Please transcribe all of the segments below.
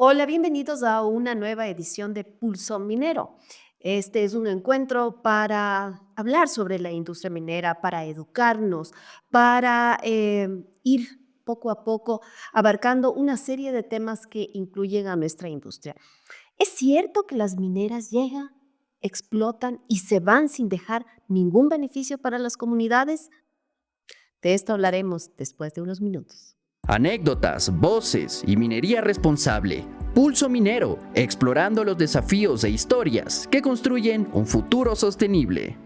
Hola, bienvenidos a una nueva edición de Pulso Minero. Este es un encuentro para hablar sobre la industria minera, para educarnos, para ir poco a poco abarcando una serie de temas que incluyen a nuestra industria. ¿Es cierto que las mineras llegan, explotan y se van sin dejar ningún beneficio para las comunidades? De esto hablaremos después de unos minutos. Anécdotas, voces y minería responsable. Pulso Minero, explorando los desafíos e historias que construyen un futuro sostenible.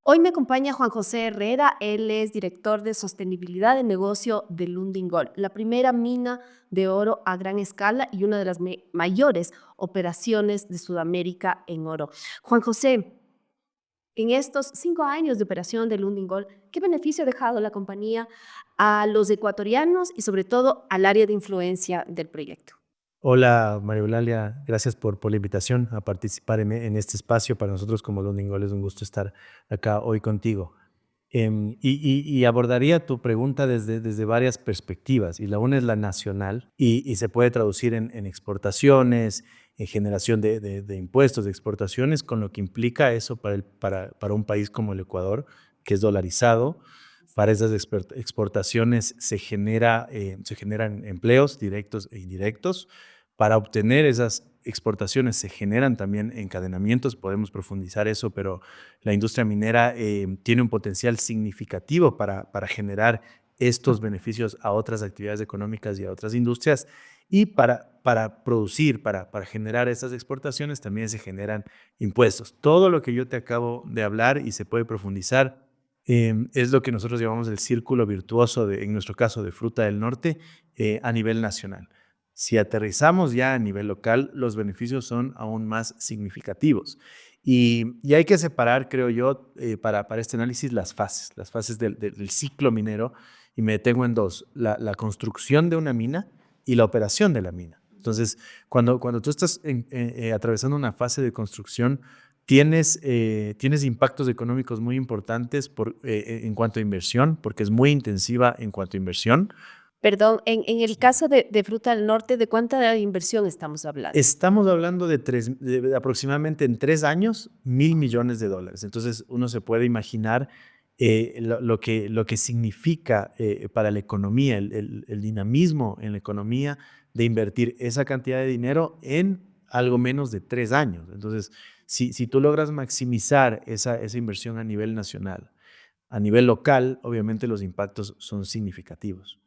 Hoy me acompaña Juan José Herrera, él es director de sostenibilidad de negocio de Lundin Gold, la primera mina de oro a gran escala y una de las mayores operaciones de Sudamérica en oro. Juan José, en estos 5 años de operación de Lundin Gold, ¿qué beneficio ha dejado la compañía a los ecuatorianos y sobre todo al área de influencia del proyecto? Hola, María Eulalia, gracias por la invitación a participar en este espacio. Para nosotros como Lundin es un gusto estar acá hoy contigo. Y abordaría tu pregunta desde varias perspectivas, y la una es la nacional, y se puede traducir en exportaciones, en generación de impuestos, de exportaciones, con lo que implica eso para un país como el Ecuador, que es dolarizado. Para esas exportaciones se generan empleos directos e indirectos. Para obtener esas exportaciones se generan también encadenamientos, podemos profundizar eso, pero la industria minera tiene un potencial significativo para generar estos beneficios a otras actividades económicas y a otras industrias. Y para producir, para generar esas exportaciones, también se generan impuestos. Todo lo que yo te acabo de hablar y se puede profundizar es lo que nosotros llamamos el círculo virtuoso, en nuestro caso, de Fruta del Norte a nivel nacional. Si aterrizamos ya a nivel local, los beneficios son aún más significativos. Y hay que separar, creo yo, para este análisis las fases del ciclo minero, y me detengo en dos: la construcción de una mina y la operación de la mina. Entonces, cuando tú estás atravesando una fase de construcción, tienes impactos económicos muy importantes en cuanto a inversión, porque es muy intensiva en cuanto a inversión. Perdón, en el caso de Fruta del Norte, ¿de cuánta inversión estamos hablando? Estamos hablando de aproximadamente en 3 años, $1.000 millones. Entonces uno se puede imaginar lo que significa para la economía, el dinamismo en la economía de invertir esa cantidad de dinero en algo menos de 3 años. Entonces, si tú logras maximizar esa inversión a nivel nacional, a nivel local, obviamente los impactos son significativos.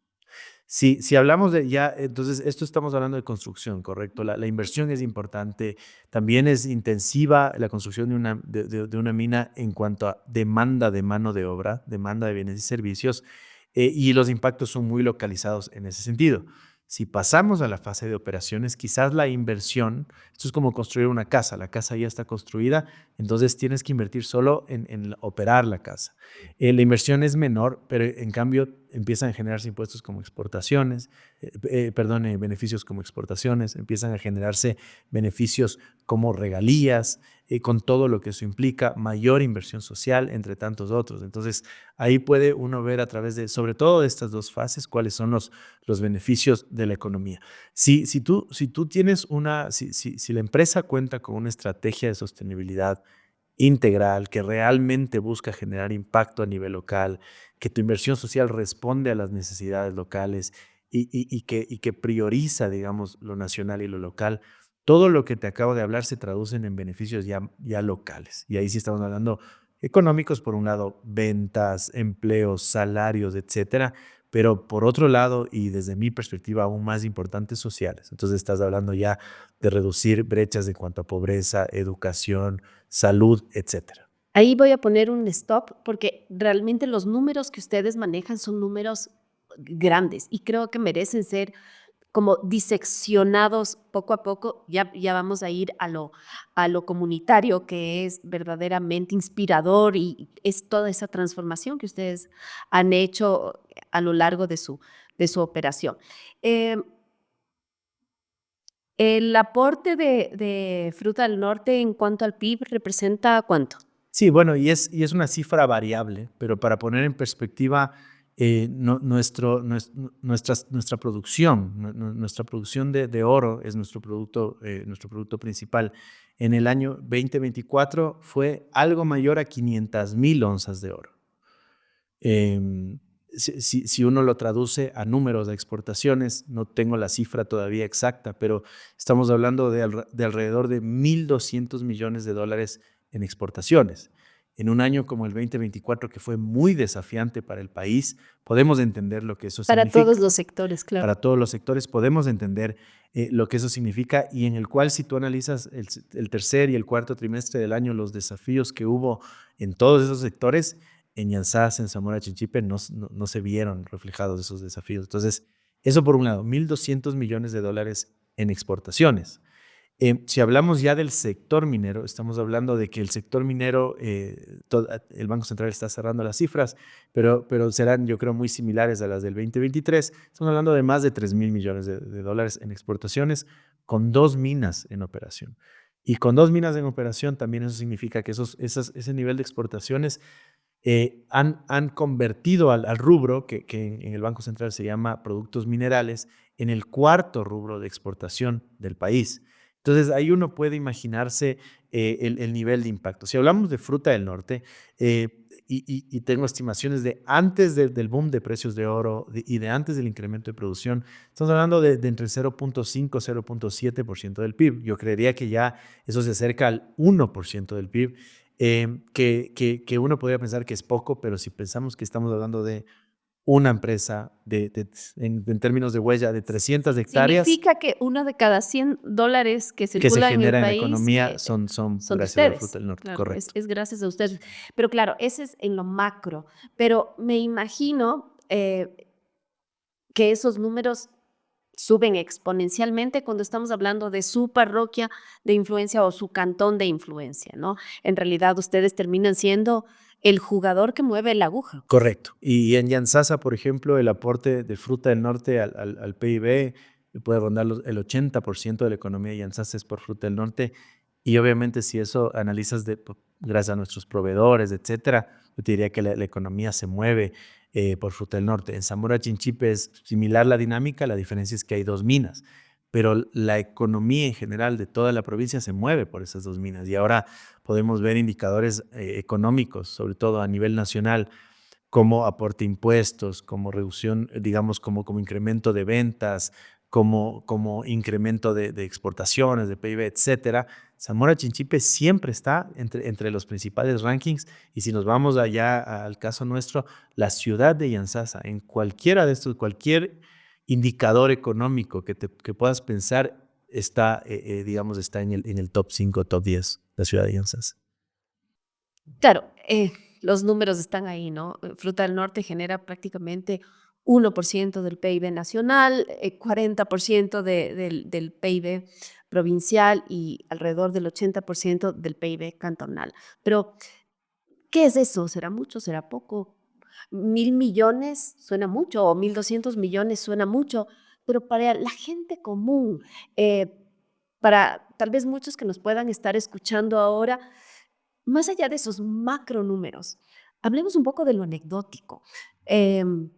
Si hablamos de ya, entonces esto estamos hablando de construcción, ¿correcto? La inversión es importante, también es intensiva la construcción de una mina en cuanto a demanda de mano de obra, demanda de bienes y servicios, y los impactos son muy localizados en ese sentido. Si pasamos a la fase de operaciones, quizás la inversión, esto es como construir una casa, la casa ya está construida, entonces tienes que invertir solo en operar la casa. La inversión es menor, pero en cambio empiezan a generarse impuestos como exportaciones, beneficios como exportaciones, empiezan a generarse beneficios como regalías, con todo lo que eso implica, mayor inversión social, entre tantos otros. Entonces, ahí puede uno ver a través sobre todo de estas dos fases, cuáles son los beneficios de la economía. Si tú tienes si la empresa cuenta con una estrategia de sostenibilidad integral, que realmente busca generar impacto a nivel local, que tu inversión social responde a las necesidades locales y que prioriza, digamos, lo nacional y lo local, todo lo que te acabo de hablar se traducen en beneficios ya locales. Y ahí sí estamos hablando económicos, por un lado, ventas, empleos, salarios, etcétera, pero por otro lado, y desde mi perspectiva aún más importantes, sociales. Entonces estás hablando ya de reducir brechas en cuanto a pobreza, educación, salud, etcétera. Ahí voy a poner un stop porque realmente los números que ustedes manejan son números grandes y creo que merecen ser como diseccionados poco a poco. Ya vamos a ir a lo comunitario, que es verdaderamente inspirador y es toda esa transformación que ustedes han hecho a lo largo de su operación. Em, el aporte de Fruta del Norte en cuanto al PIB representa ¿cuánto? Sí, bueno, y es una cifra variable, pero para poner en perspectiva nuestra producción, nuestra producción de oro es nuestro producto principal. En el año 2024 fue algo mayor a 500,000 onzas de oro. Em, si uno lo traduce a números de exportaciones, no tengo la cifra todavía exacta, pero estamos hablando de alrededor de 1.200 millones de dólares en exportaciones. En un año como el 2024, que fue muy desafiante para el país, podemos entender lo que eso Para todos significa. los sectores, claro. Para todos los sectores podemos entender lo que eso significa, y en el cual, si tú analizas el tercer y el cuarto trimestre del año, los desafíos que hubo en todos esos sectores, en Yantzaza, en Zamora Chinchipe, no se vieron reflejados esos desafíos. Entonces, eso por un lado, 1.200 millones de dólares en exportaciones. Si hablamos ya del sector minero, estamos hablando de que el sector minero, el Banco Central está cerrando las cifras, pero serán, yo creo, muy similares a las del 2023. Estamos hablando de más de 3.000 millones de dólares en exportaciones, con 2 minas en operación. Y con 2 minas en operación también eso significa que ese nivel de exportaciones han convertido al rubro, que en el Banco Central se llama productos minerales, en el cuarto rubro de exportación del país. Entonces, ahí uno puede imaginarse el nivel de impacto. Si hablamos de fruta del norte, y tengo estimaciones de antes del boom de precios de oro y de antes del incremento de producción, estamos hablando de entre 0.5 y 0.7% del PIB. Yo creería que ya eso se acerca al 1% del PIB, que uno podría pensar que es poco, pero si pensamos que estamos hablando de una empresa en términos de huella de 300 hectáreas, Significa que uno de cada $100 que que se circula en el genera en la país economía son son de gracias a la ustedes. fruta del norte, Claro, correcto. es gracias a ustedes. Pero claro, ese es en lo macro. Pero me imagino que esos números suben exponencialmente cuando estamos hablando de su parroquia de influencia o su cantón de influencia, ¿no? En realidad ustedes terminan siendo el jugador que mueve la aguja. Correcto. Y en Yantzaza, por ejemplo, el aporte de fruta del norte al PIB puede rondar el 80% de la economía de Yantzaza es por fruta del norte. Y obviamente, si eso analizas gracias a nuestros proveedores, etcétera, yo te diría que la economía se mueve por fruta del norte. En Zamora Chinchipe es similar la dinámica, la diferencia es que hay 2 minas, pero la economía en general de toda la provincia se mueve por esas 2 minas. Y ahora podemos ver indicadores económicos, sobre todo a nivel nacional, como aporte a impuestos, como reducción, digamos, como incremento de ventas, como incremento de exportaciones, de PIB, etcétera. Zamora Chinchipe siempre está entre los principales rankings, y si nos vamos allá al caso nuestro, la ciudad de Yantzaza, en cualquiera de estos, cualquier indicador económico que puedas pensar, digamos, está en el top 5, top 10, la ciudad de Yantzaza. Claro, los números están ahí, ¿no? Fruta del Norte genera prácticamente 1% del PIB nacional, 40% del PIB provincial y alrededor del 80% del PIB cantonal. Pero, ¿qué es eso? ¿Será mucho? ¿Será poco? 1.000 millones suena mucho o 1.200 millones suena mucho, pero para la gente común, para tal vez muchos que nos puedan estar escuchando ahora, más allá de esos macro números, hablemos un poco de lo anecdótico. Em,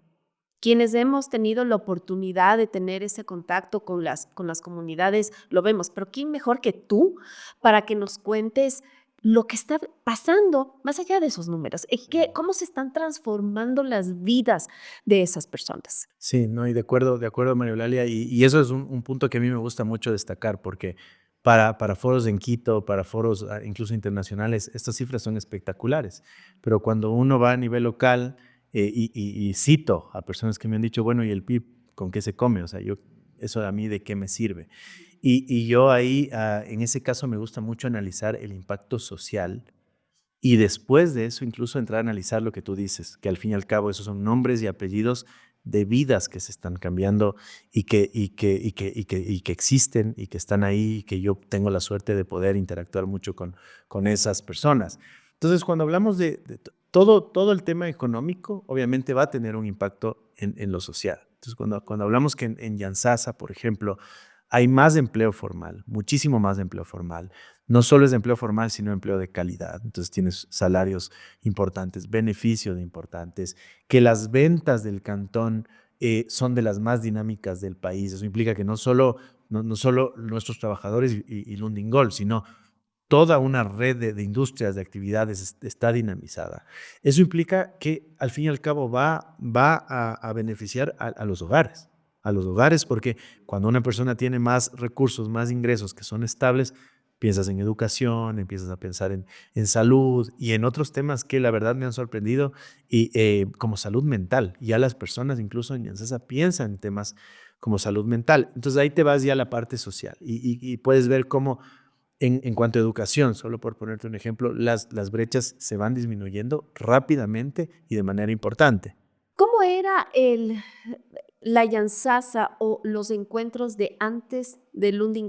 Quienes hemos tenido la oportunidad de tener ese contacto con las comunidades, lo vemos, pero ¿quién mejor que tú para que nos cuentes lo que está pasando más allá de esos números? ¿Cómo se están transformando las vidas de esas personas? Sí, no, y de acuerdo, María Eulalia, y eso es un punto que a mí me gusta mucho destacar, porque para foros en Quito, para foros incluso internacionales, estas cifras son espectaculares, pero cuando uno va a nivel local, y cito a personas que me han dicho, bueno, ¿y el PIB con qué se come? O sea, eso a mí de qué me sirve. Y yo ahí, en ese caso, me gusta mucho analizar el impacto social, y después de eso, incluso entrar a analizar lo que tú dices, que al fin y al cabo esos son nombres y apellidos de vidas que se están cambiando, y que existen y que están ahí, y que yo tengo la suerte de poder interactuar mucho con esas personas. Entonces, cuando hablamos de todo el tema económico, obviamente va a tener un impacto en lo social. Entonces, cuando hablamos que en Yantzaza, por ejemplo, hay más empleo formal, muchísimo más empleo formal. No solo es empleo formal, sino empleo de calidad. Entonces tienes salarios importantes, beneficios importantes, que las ventas del cantón son de las más dinámicas del país. Eso implica que no solo nuestros trabajadores y Lundin sino toda una red de industrias, de actividades está dinamizada. Eso implica que al fin y al cabo va a beneficiar a los hogares. A los hogares, porque cuando una persona tiene más recursos, más ingresos que son estables, piensas en educación, empiezas a pensar en salud y en otros temas que la verdad me han sorprendido, y como salud mental. Ya las personas incluso en Yantzaza piensan en temas como salud mental. Entonces ahí te vas ya a la parte social y puedes ver cómo en cuanto a educación, solo por ponerte un ejemplo, las brechas se van disminuyendo rápidamente y de manera importante. ¿Cómo era la Yantzaza o los encuentros de antes de Lundin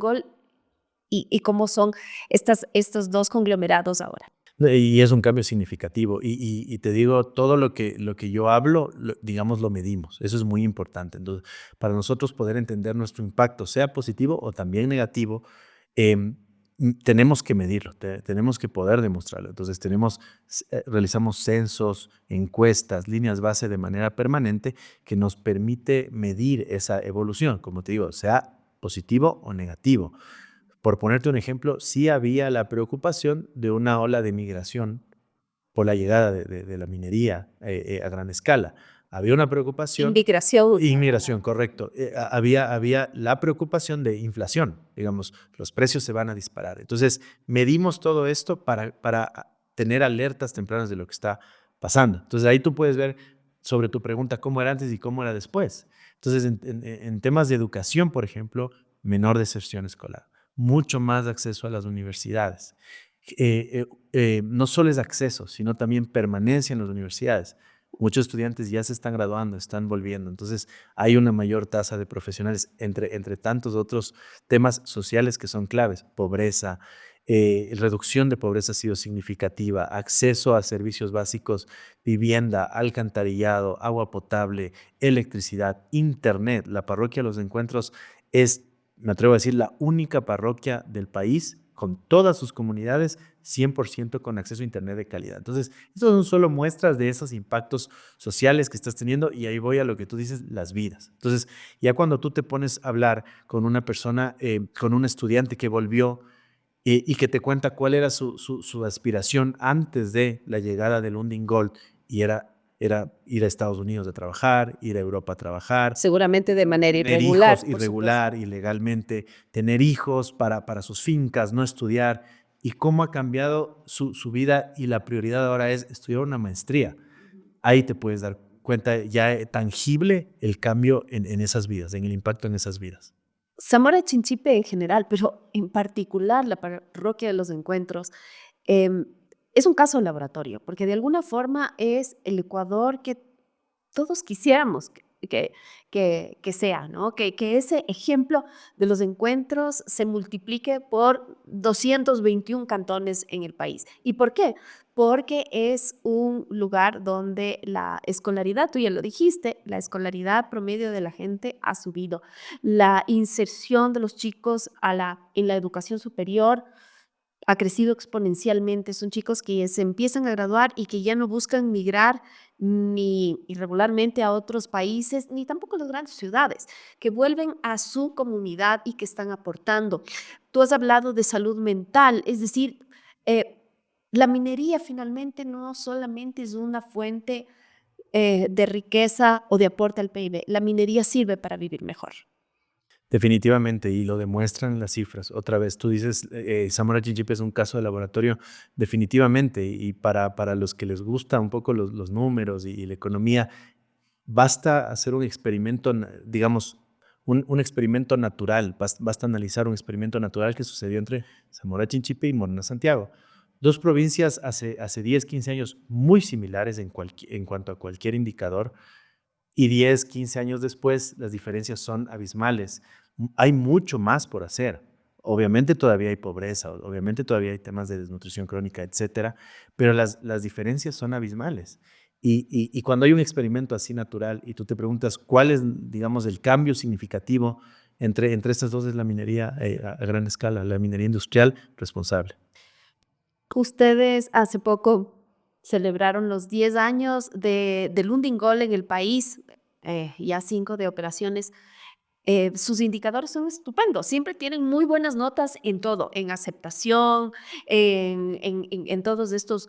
y cómo son estos dos conglomerados ahora? Y es un cambio significativo. Y te digo, todo lo que yo hablo, digamos, lo medimos. Eso es muy importante. Entonces, para nosotros poder entender nuestro impacto, sea positivo o también negativo, em, tenemos que medirlo, tenemos que poder demostrarlo. Entonces, realizamos censos, encuestas, líneas base de manera permanente que nos permite medir esa evolución, como te digo, sea positivo o negativo. Por ponerte un ejemplo, sí había la preocupación de una ola de migración por la llegada de la minería a gran escala. Había una preocupación, Inmigración. inmigración, correcto. Había la preocupación de inflación, digamos, los precios se van a disparar. Entonces, medimos todo esto para tener alertas tempranas de lo que está pasando. Entonces, ahí tú puedes ver sobre tu pregunta cómo era antes y cómo era después. Entonces, en temas de educación, por ejemplo, menor deserción escolar, mucho más acceso a las universidades. No solo es acceso, sino también permanencia en las universidades. Muchos estudiantes ya se están graduando, están volviendo. Entonces, hay una mayor tasa de profesionales, entre tantos otros temas sociales que son claves. Pobreza, reducción de pobreza ha sido significativa, acceso a servicios básicos, vivienda, alcantarillado, agua potable, electricidad, internet. La parroquia Los Encuentros es, me atrevo a decir, la única parroquia del país con todas sus comunidades 100% con acceso a internet de calidad. Entonces, estas son solo muestras de esos impactos sociales que estás teniendo, y ahí voy a lo que tú dices, las vidas. Entonces, ya cuando tú te pones a hablar con una persona, con un estudiante que volvió y que te cuenta cuál era su aspiración antes de la llegada del Lundin Gold, y era ir a Estados Unidos a trabajar, ir a Europa a trabajar, Seguramente de manera tener hijos irregular, por supuesto. ilegalmente, tener hijos para sus fincas, no estudiar, y cómo ha cambiado su vida, y la prioridad ahora es estudiar una maestría. Ahí te puedes dar cuenta ya tangible el cambio en esas vidas, en el impacto en esas vidas. Zamora Chinchipe en general, pero en particular la parroquia de los Encuentros, em, es un caso de laboratorio, porque de alguna forma es el Ecuador que todos quisiéramos que sea, ¿no? Que ese ejemplo de los encuentros se multiplique por 221 cantones en el país. ¿Y por qué? Porque es un lugar donde la escolaridad, tú ya lo dijiste, la escolaridad promedio de la gente ha subido. La inserción de los chicos en la educación superior ha crecido exponencialmente. Son chicos que se empiezan a graduar y que ya no buscan migrar ni irregularmente a otros países, ni tampoco a las grandes ciudades, que vuelven a su comunidad y que están aportando. Tú has hablado de salud mental, es decir, la minería finalmente no solamente es una fuente de riqueza o de aporte al PIB, la minería sirve para vivir mejor. Definitivamente, y lo demuestran las cifras. Otra vez, tú dices, Zamora Chinchipe es un caso de laboratorio, definitivamente, y para los que les gusta un poco los números y la economía, basta hacer un experimento, digamos, un experimento natural, basta analizar un experimento natural que sucedió entre Zamora Chinchipe y Morona Santiago. Dos provincias hace 10, 15 años muy similares en cuanto a cualquier indicador, y 10, 15 años después las diferencias son abismales. Hay mucho más por hacer. Obviamente todavía hay pobreza, obviamente todavía hay temas de desnutrición crónica, etcétera, pero las diferencias son abismales. Y cuando hay un experimento así natural y tú te preguntas cuál es, digamos, el cambio significativo Entre estas dos es la minería a gran escala, la minería industrial responsable. Ustedes hace poco celebraron los 10 años de Lundin Gold en el país, ya 5 de operaciones. Sus indicadores son estupendos, siempre tienen muy buenas notas en todo, en aceptación, en todos estos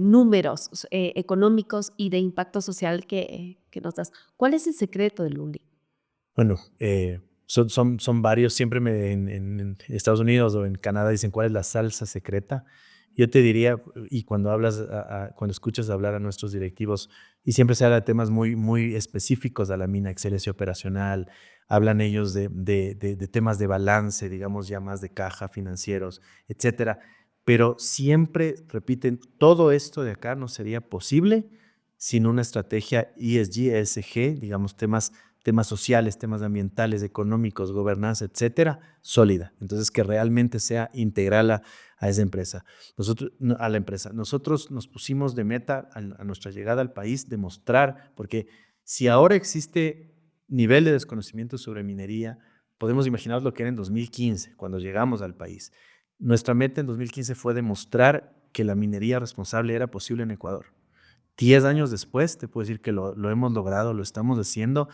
números económicos y de impacto social que nos das. ¿Cuál es el secreto de Lundin? Bueno, son varios. Siempre en Estados Unidos o en Canadá dicen cuál es la salsa secreta. Yo te diría, y cuando cuando escuchas hablar a nuestros directivos, y siempre se habla de temas muy específicos de la mina, excelencia operacional, hablan ellos de temas de balance, digamos ya más de caja, financieros, etcétera. Pero siempre repiten, todo esto de acá no sería posible sin una estrategia ESG, ESG, digamos temas sociales, temas ambientales, económicos, gobernanza, etcétera, sólida. Entonces, que realmente sea integral a esa empresa. A la empresa. Nosotros nos pusimos de meta a nuestra llegada al país demostrar, porque si ahora existe nivel de desconocimiento sobre minería, podemos imaginar lo que era en 2015, cuando llegamos al país. Nuestra meta en 2015 fue demostrar que la minería responsable era posible en Ecuador. 10 años después, te puedo decir que lo hemos logrado, lo estamos haciendo,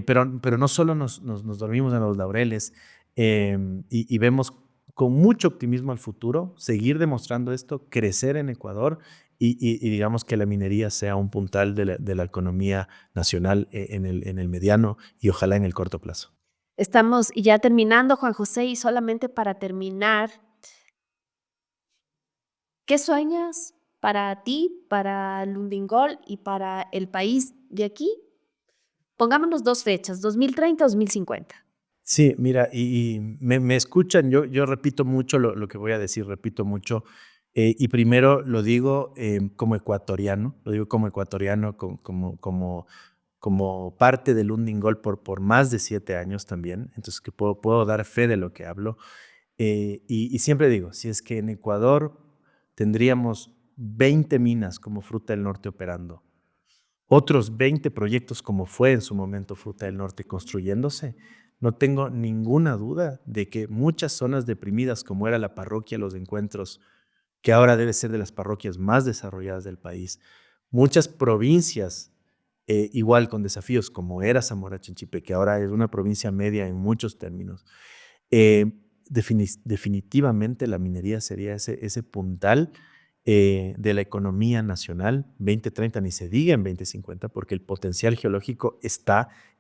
pero no solo nos dormimos en los laureles y vemos con mucho optimismo al futuro, seguir demostrando esto, crecer en Ecuador y digamos que la minería sea un puntal de la economía nacional en el mediano y ojalá en el corto plazo. Estamos ya terminando, Juan José, y solamente para terminar, ¿qué sueñas para ti, para Lundin Gold y para el país de aquí? Pongámonos 2 fechas, 2030, 2050. Sí, mira, y me escuchan, yo repito mucho lo que voy a decir, repito mucho, y primero lo digo como ecuatoriano, como parte del Lundin Gold por más de 7 años también, entonces que puedo dar fe de lo que hablo. Y siempre digo, si es que en Ecuador tendríamos 20 minas como Fruta del Norte operando, otros 20 proyectos como fue en su momento Fruta del Norte construyéndose, no tengo ninguna duda de que muchas zonas deprimidas como era la parroquia Los Encuentros, que ahora debe ser de las parroquias más desarrolladas del país, muchas provincias igual con desafíos como era Zamora Chinchipe, que ahora es una provincia media en muchos términos, eh, definitivamente la minería sería ese puntal de la economía nacional, 2030 ni se diga en 2050, porque el potencial geológico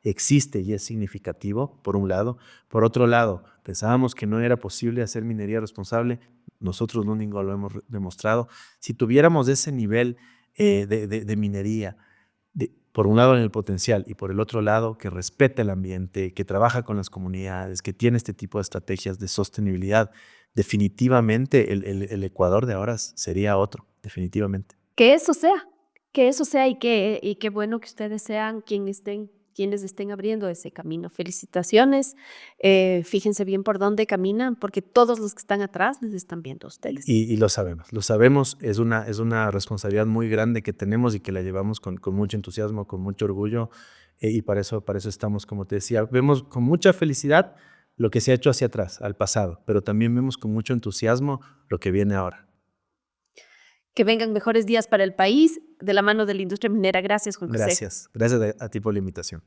existe y es significativo, por un lado. Por otro lado, pensábamos que no era posible hacer minería responsable, nosotros Lundin lo hemos demostrado. Si tuviéramos ese nivel de minería, por un lado en el potencial y por el otro lado que respeta el ambiente, que trabaja con las comunidades, que tiene este tipo de estrategias de sostenibilidad, definitivamente el Ecuador de ahora sería otro, definitivamente. Que eso sea, que eso sea y qué bueno que ustedes sean quienes estén abriendo ese camino. Felicitaciones, fíjense bien por dónde caminan, porque todos los que están atrás les están viendo a ustedes. Y lo sabemos, es una responsabilidad muy grande que tenemos y que la llevamos con mucho entusiasmo, con mucho orgullo y para eso estamos, como te decía, vemos con mucha felicidad lo que se ha hecho hacia atrás, al pasado, pero también vemos con mucho entusiasmo lo que viene ahora. Que vengan mejores días para el país de la mano de la industria minera. Gracias, Juan José. Gracias a ti por la invitación.